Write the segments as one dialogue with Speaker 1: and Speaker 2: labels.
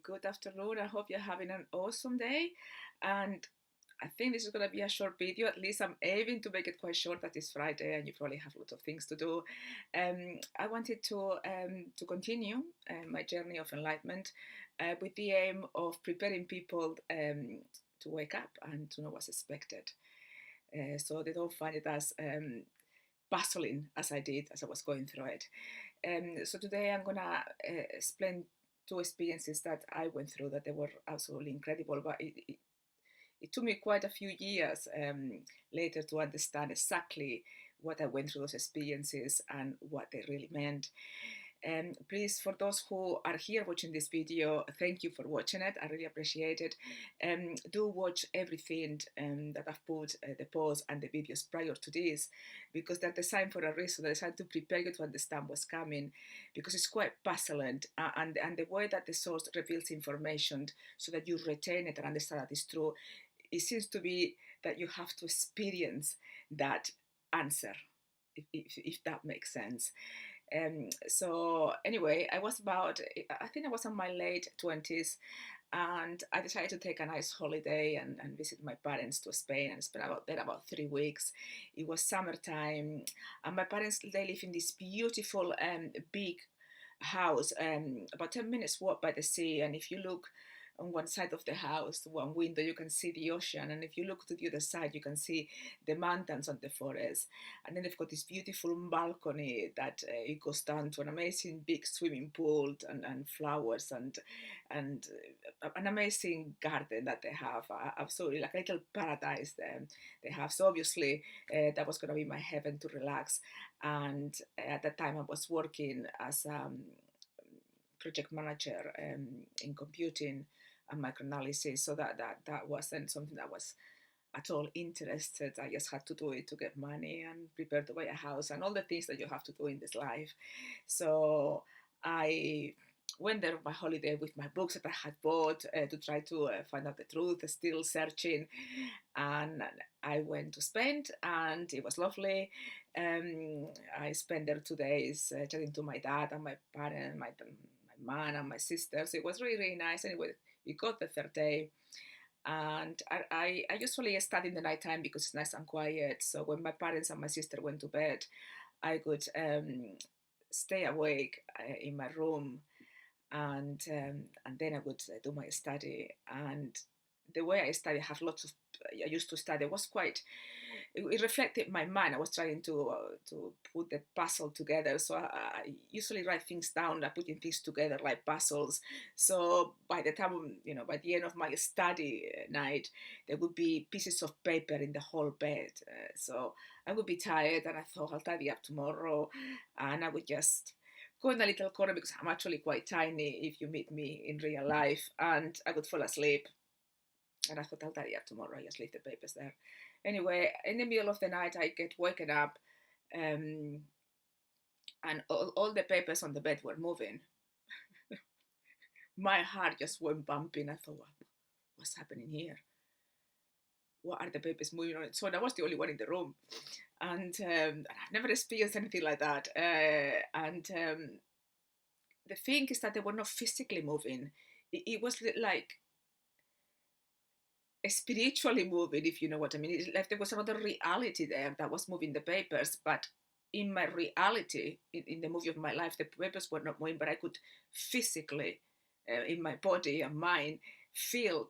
Speaker 1: good afternoon. I hope you're having an awesome day. And I think this is going to be a short video. At least I'm aiming to make it quite short. That is Friday, and you probably have lots of things to do. I wanted to continue my journey of enlightenment with the aim of preparing people to wake up and to know what's expected, so they don't find it as puzzling as I did as I was going through it. So today I'm gonna explain two experiences that I went through that they were absolutely incredible, but it took me quite a few years later to understand exactly what I went through those experiences and what they really meant. Please, for those who are here watching this video, thank you for watching it. I really appreciate it. Do watch everything that I've put, the posts and the videos prior to this, because they're designed for a reason. They're designed to prepare you to understand what's coming, because it's quite puzzling. And the way that the source reveals information so that you retain it and understand that it's true, it seems to be that you have to experience that answer, if that makes sense. So anyway, I think I was in my late 20s, and I decided to take a nice holiday and visit my parents to Spain and spend about 3 weeks. It was summertime, and my parents, they live in this beautiful big house, about 10 minutes walk by the sea. And if you look on one side of the house, one window, you can see the ocean, and if you look to the other side, you can see the mountains and the forest. And then they've got this beautiful balcony that it goes down to an amazing big swimming pool and flowers and an amazing garden that they have, absolutely like a little paradise they have. So obviously that was going to be my heaven to relax. And at that time I was working as project manager in computing and microanalysis, so that wasn't something that was at all interested. I just had to do it to get money and prepare to buy a house and all the things that you have to do in this life. So I went there on my holiday with my books that I had bought to try to find out the truth, still searching. And I went to Spain, and it was lovely. I spent there 2 days chatting to my dad and my parents, my mom and my sisters. It was really, really nice. Anyway, we got the third day, and I usually study in the nighttime because it's nice and quiet. So when my parents and my sister went to bed, I could stay awake in my room, and then I would do my study. And the way I study, I used to study, was quite, it reflected my mind. I was trying to put the puzzle together. So I usually write things down, like putting things together like puzzles. So by the time, by the end of my study night, there would be pieces of paper in the whole bed. So I would be tired, and I thought I'll tidy up tomorrow, and I would just go in a little corner because I'm actually quite tiny if you meet me in real life, and I would fall asleep. And I thought I'll tidy up tomorrow. I just leave the papers there. Anyway, in the middle of the night, I get woken up, and all the papers on the bed were moving. My heart just went bumping. I thought, what's happening here? What are the papers moving on? So I was the only one in the room, and I've never experienced anything like that. The thing is that they were not physically moving. It was like spiritually moving, if you know what I mean. It's like there was another reality there that was moving the papers, but in my reality, in the movie of my life, the papers were not moving, but I could physically, in my body and mind, feel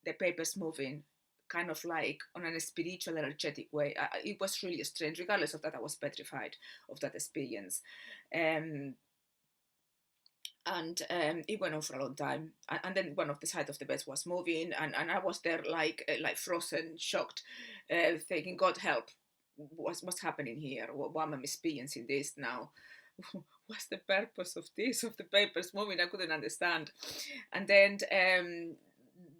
Speaker 1: the papers moving, kind of like on a spiritual, energetic way. It was really strange. Regardless of that, I was petrified of that experience. And it went on for a long time, and then one of the sides of the bed was moving, and I was there like frozen, shocked, thinking, God help, what's happening here? Why am I experiencing this now? What's the purpose of this, of the papers moving? I couldn't understand. And then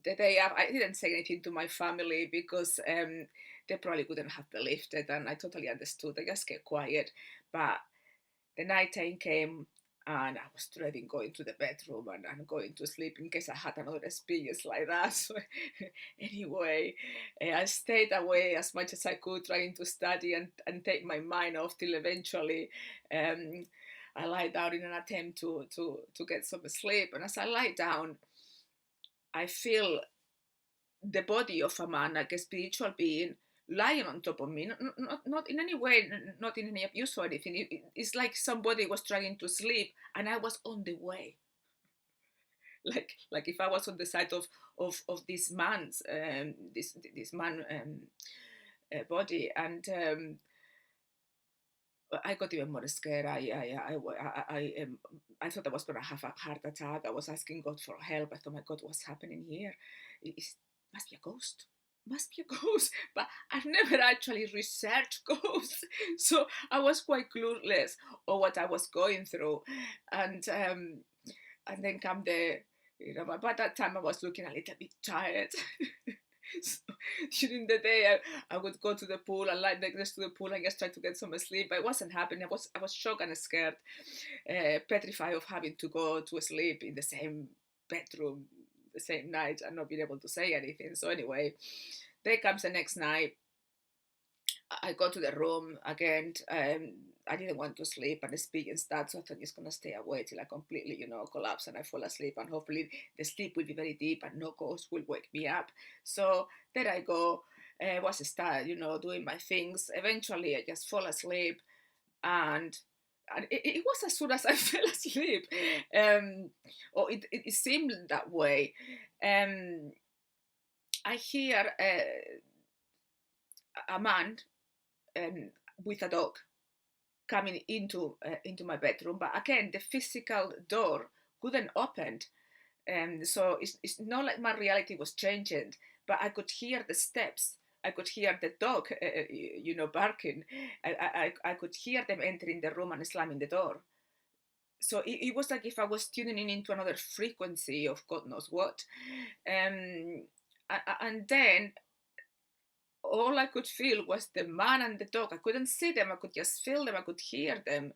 Speaker 1: the day after, I didn't say anything to my family because they probably couldn't have believed it, and I totally understood. I just kept quiet. But the night time came, and I was dreading going to the bedroom and going to sleep in case I had another experience like that. So anyway, I stayed away as much as I could, trying to study and take my mind off, till eventually I lie down in an attempt to get some sleep. And as I lie down, I feel the body of a man, like a spiritual being, lying on top of me. Not in any way, not in any abuse or anything. It's like somebody was trying to sleep, and I was on the way. Like if I was on the side of this man's this man body, and I got even more scared. I thought I was going to have a heart attack. I was asking God for help. I thought, my God, what's happening here? It must be a ghost. Must be a ghost. But I've never actually researched ghosts, so I was quite clueless of what I was going through, and then come the, but by that time I was looking a little bit tired. So during the day, I would go to the pool and lie next to the pool and just try to get some sleep. But it wasn't happening. I was shocked and scared, petrified of having to go to sleep in the same bedroom the same night and not being able to say anything. So anyway, there comes the next night. I go to the room again. I didn't want to sleep and experience that, so I thought I'm just gonna stay awake till I completely, collapse and I fall asleep, and hopefully the sleep will be very deep and no ghost will wake me up. So there I go. Was start, doing my things. Eventually, I just fall asleep, and it was as soon as I fell asleep, or it seemed that way. I hear a man with a dog coming into my bedroom, but again the physical door couldn't open, so it's not like my reality was changing, but I could hear the steps. I could hear the dog, barking. I could hear them entering the room and slamming the door. So it was like if I was tuning in into another frequency of God knows what. And then all I could feel was the man and the dog. I couldn't see them. I could just feel them. I could hear them.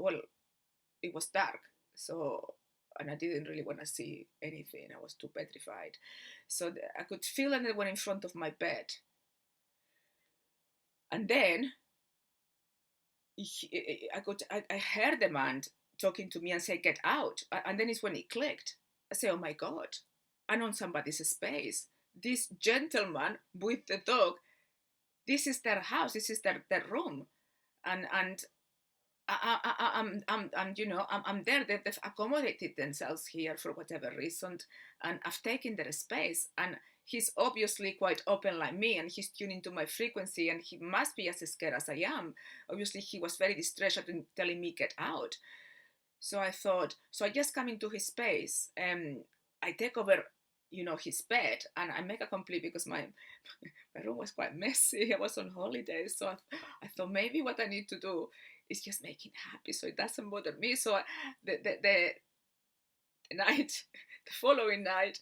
Speaker 1: Well, it was dark, so, and I didn't really want to see anything. I was too petrified. So I could feel them. They were in front of my bed, and then I heard the man talking to me and say, "Get out!" And then it's when it clicked. I say, "Oh my God, I'm on somebody's space. This gentleman with the dog, this is their house, this is their room, and I'm there. They've accommodated themselves here for whatever reason, and I've taken their space. And he's obviously quite open like me, and he's tuning to my frequency, and he must be as scared as I am. Obviously, he was very distressed and telling me get out. So I thought, so I just come into his space, and I take over, his bed, and I make a complete, because my room was quite messy. I was on holidays, so I thought maybe what I need to do is just make him happy, so it doesn't bother me. So the night, the following night,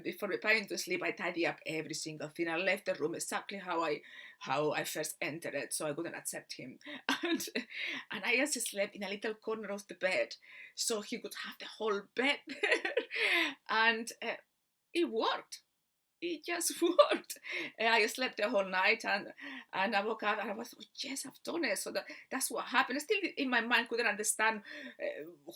Speaker 1: before preparing to sleep, I tidy up every single thing. I left the room exactly how I first entered it, so I wouldn't accept him. And I just slept in a little corner of the bed, so he could have the whole bed there, and it worked. It just worked. I slept the whole night, and I woke up and I was, oh, yes, I've done it. So that's what happened. I still in my mind couldn't understand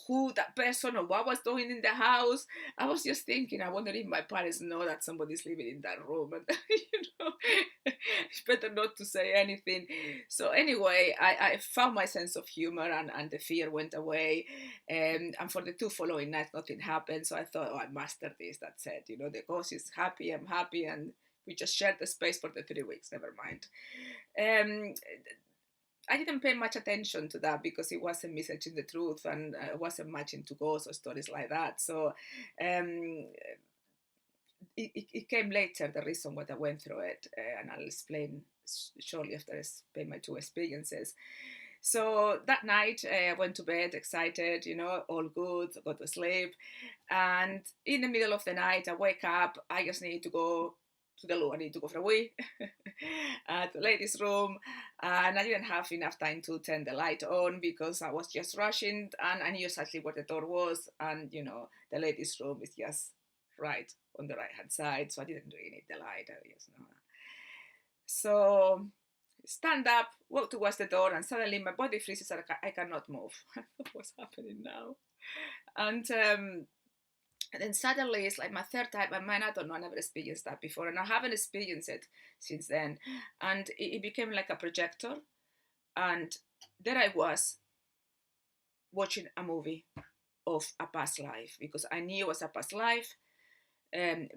Speaker 1: who that person or what was doing in the house. I was just thinking, I wonder if my parents know that somebody's living in that room, and it's better not to say anything. So anyway, I found my sense of humor, and the fear went away. And for the two following nights, nothing happened. So I thought, oh, I mastered this. That's it. The ghost is happy. I'm happy, and we just shared the space for the 3 weeks. Never mind. I didn't pay much attention to that because it wasn't me searching the truth, and I wasn't much into ghosts or stories like that. So it came later, the reason why I went through it, and I'll explain shortly after I explain my two experiences. So that night, I went to bed excited, all good, go to sleep. And in the middle of the night, I wake up, I just need to go to the loo, I need to go for a wee to the ladies' room. And I didn't have enough time to turn the light on because I was just rushing, and I knew exactly where the door was. And, the ladies' room is just right on the right hand side, so I didn't really need the light. I just know. So stand up, walk towards the door, and suddenly my body freezes and I cannot move. What's happening now? And then suddenly it's like my third time. My mind, I don't know, I never experienced that before, and I haven't experienced it since then. And it became like a projector, and there I was watching a movie of a past life because I knew it was a past life.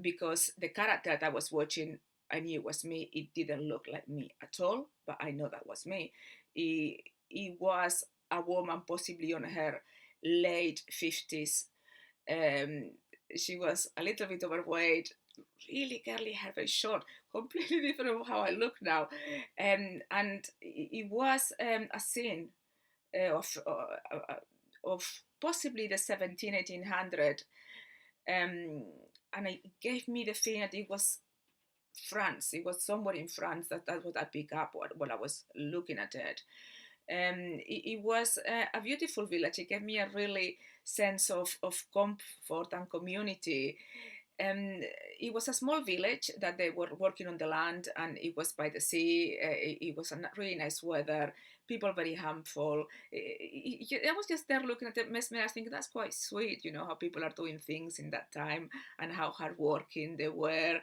Speaker 1: Because the character that I was watching, I knew it was me. It didn't look like me at all, but I know that was me. It was a woman, possibly on her late 50s. Um, she was a little bit overweight, really curly hair, very short, completely different from how I look now. And it was a scene of possibly the 1800. And it gave me the feeling that it was France. It was somewhere in France. That's what I picked up while I was looking at it. It was a beautiful village. It gave me a really sense of comfort and community. It was a small village that they were working on the land, and it was by the sea. It was a really nice weather. People very harmful. I was just there looking at the mesmerized, thinking that's quite sweet. You know how people are doing things in that time and how hardworking they were,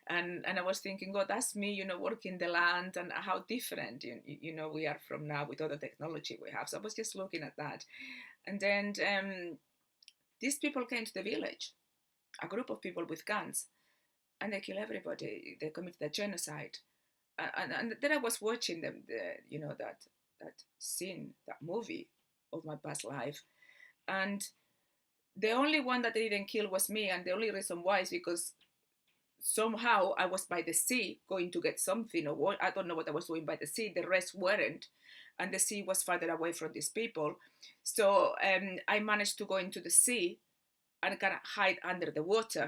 Speaker 1: and I was thinking, God, that's me. You know, working the land and how different we are from now with all the technology we have. So I was just looking at that, and then these people came to the village, a group of people with guns, and they kill everybody. They commit the genocide, and then I was watching them, that scene, that movie of my past life, and the only one that they didn't kill was me, and the only reason why is because somehow I was by the sea going to get something, or what, I don't know what I was doing by the sea. The rest weren't, and the sea was farther away from these people. So I managed to go into the sea and kind of hide under the water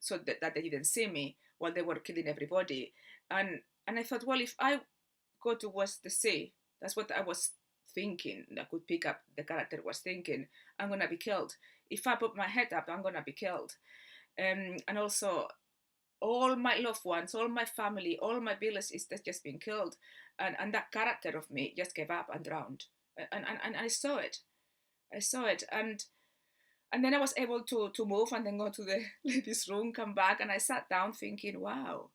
Speaker 1: so that they didn't see me while they were killing everybody. And I thought, well, if I go towards the sea, that's what I was thinking. I could pick up the character was thinking. I'm gonna be killed. If I put my head up, I'm gonna be killed. And also, all my loved ones, all my family, all my village is just been killed, and that character of me just gave up and drowned. And I saw it. I saw it, and then I was able to move and then go to the ladies' room, come back, and I sat down thinking, wow,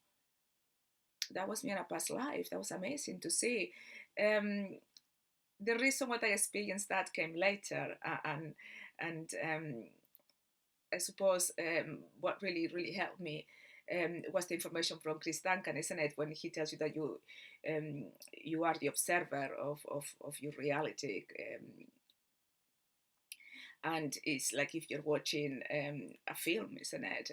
Speaker 1: that was me in a past life. That was amazing to see. Um, the reason why I experienced that came later, and I suppose what really helped me was the information from Chris Duncan, isn't it? When he tells you that you are the observer of your reality. And it's like if you're watching a film, isn't it?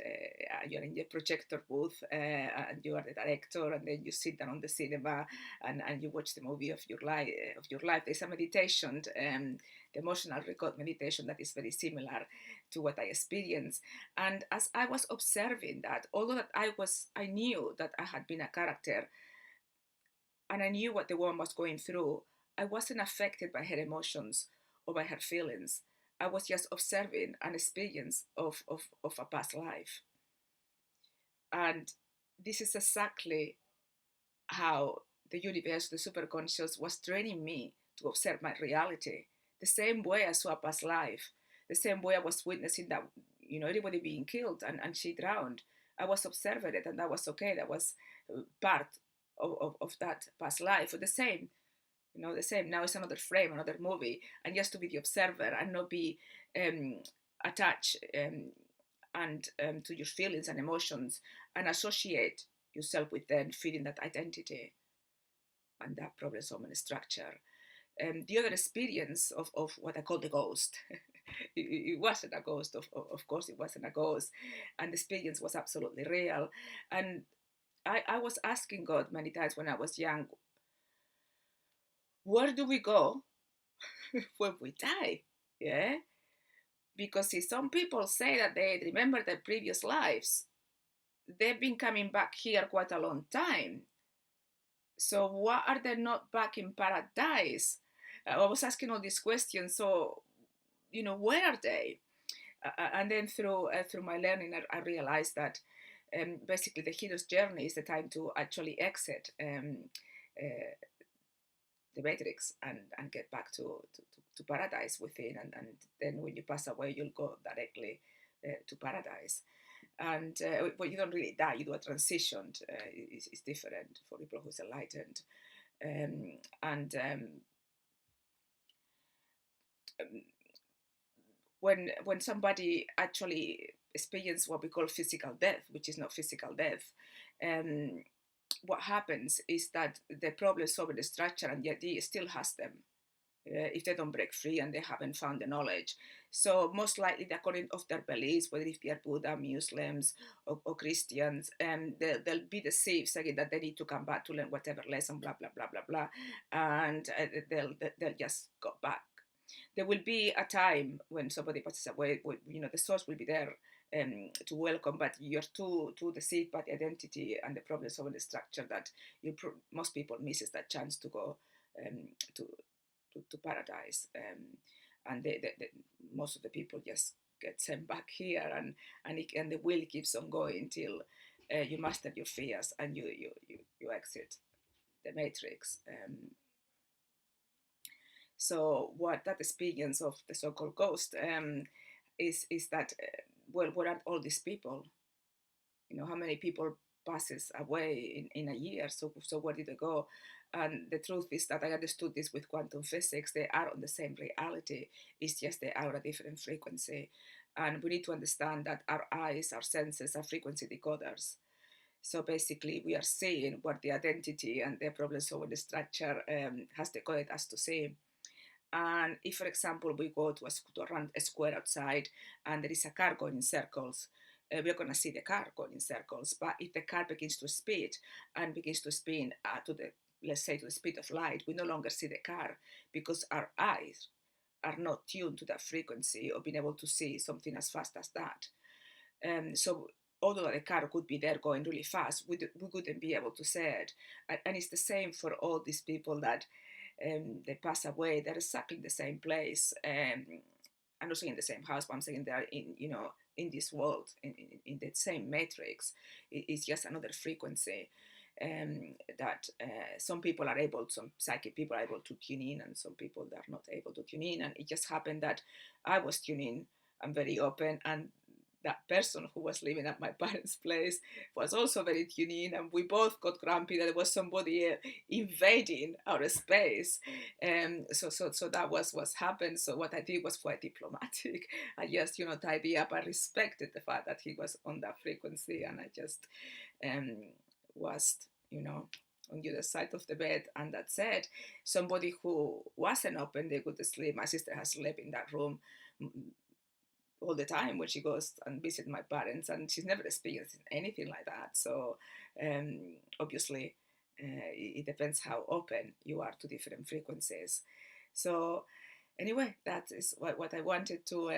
Speaker 1: You're in your projector booth, and you are the director, and then you sit down on the cinema, and you watch the movie of your life. There's a meditation, the emotional record meditation, that is very similar to what I experienced. And as I was observing that, although that I knew that I had been a character, and I knew what the woman was going through, I wasn't affected by her emotions or by her feelings. I was just observing an experience of a past life. And this is exactly how the universe, the superconscious, was training me to observe my reality. The same way I saw a past life, the same way I was witnessing that, everybody being killed and she drowned. I was observing it, and that was okay. That was part of that past life. Or the same, the same. Now it's another frame, another movie, and just to be the observer and not be um, attached and to your feelings and emotions, and associate yourself with them, feeling that identity and that problem solving structure. The other experience of what I call the ghost. It wasn't a ghost, of course it wasn't a ghost, and the experience was absolutely real. And I was asking God many times when I was young, where do we go when we die? Yeah, because see, some people say that they remember their previous lives. They've been coming back here quite a long time. So why are they not back in paradise? I was asking all these questions. So, where are they? And then through my learning, I realized that basically the hero's journey is the time to actually exit the matrix and get back to paradise within, and then when you pass away you'll go directly to paradise. And but you don't really die, you do a transition. It's different for people who's enlightened. And when somebody actually experiences what we call physical death, which is not physical death, what happens is that the problems over the structure, and yet he still has them if they don't break free and they haven't found the knowledge. So most likely, according of their beliefs, whether if they are Buddha, Muslims, or Christians, they'll be deceived, saying that they need to come back to learn whatever lesson, blah blah blah blah blah, and they'll just go back. There will be a time when somebody passes away, the source will be there to welcome, but you're too deceived by the identity and the problems of the structure that most people misses that chance to go to paradise, and most of the people just get sent back here, and the wheel keeps on going till you master your fears and you exit the matrix. So what that experience of the so-called ghost is that well, where are all these people? How many people passes away in a year? So where did they go? And the truth is that I understood this with quantum physics. They are on the same reality. It's just they are a different frequency. And we need to understand that our eyes, our senses, are frequency decoders. So basically, we are seeing what the identity and the problems over the structure has decoded us to see. And if, for example, we go to around a square outside and there is a car going in circles, we're going to see the car going in circles. But if the car begins to speed and begins to spin let's say, to the speed of light, we no longer see the car because our eyes are not tuned to that frequency of being able to see something as fast as that. So although the car could be there going really fast, we wouldn't be able to see it. And it's the same for all these people that they pass away. They're exactly in the same place. I'm not saying in the same house, but I'm saying they're in this world, in the same matrix. It's just another frequency that some people are able, some psychic people are able to tune in, and some people that are not able to tune in. And it just happened that I was tuning. I'm very open, and that person who was living at my parents' place was also very tuned in, and we both got grumpy that there was somebody invading our space. So that was what happened. So what I did was quite diplomatic. I just, tidy up. I respected the fact that he was on that frequency, and I just was, on the other side of the bed. And that said, somebody who wasn't open, they could sleep. My sister has slept in that room all the time when she goes and visit my parents, and she's never experienced anything like that. So obviously it depends how open you are to different frequencies. So anyway, that is what I wanted to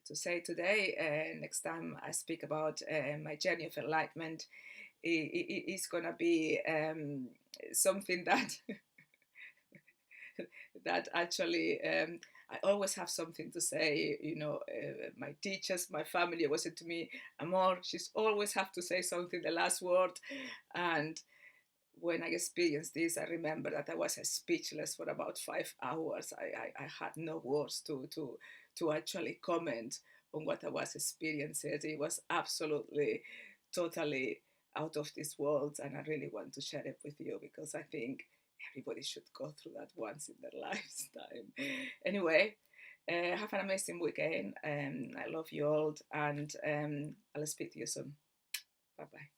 Speaker 1: say today. Next time I speak about my journey of enlightenment, it's gonna be something that that actually I always have something to say. My teachers, my family always said to me, Amor, she's always have to say something, the last word. And when I experienced this, I remember that I was speechless for about 5 hours. I had no words to actually comment on what I was experiencing. It was absolutely, totally out of this world, and I really want to share it with you because I think everybody should go through that once in their lifetime. Anyway, have an amazing weekend. I love you all, and I'll speak to you soon. Bye bye.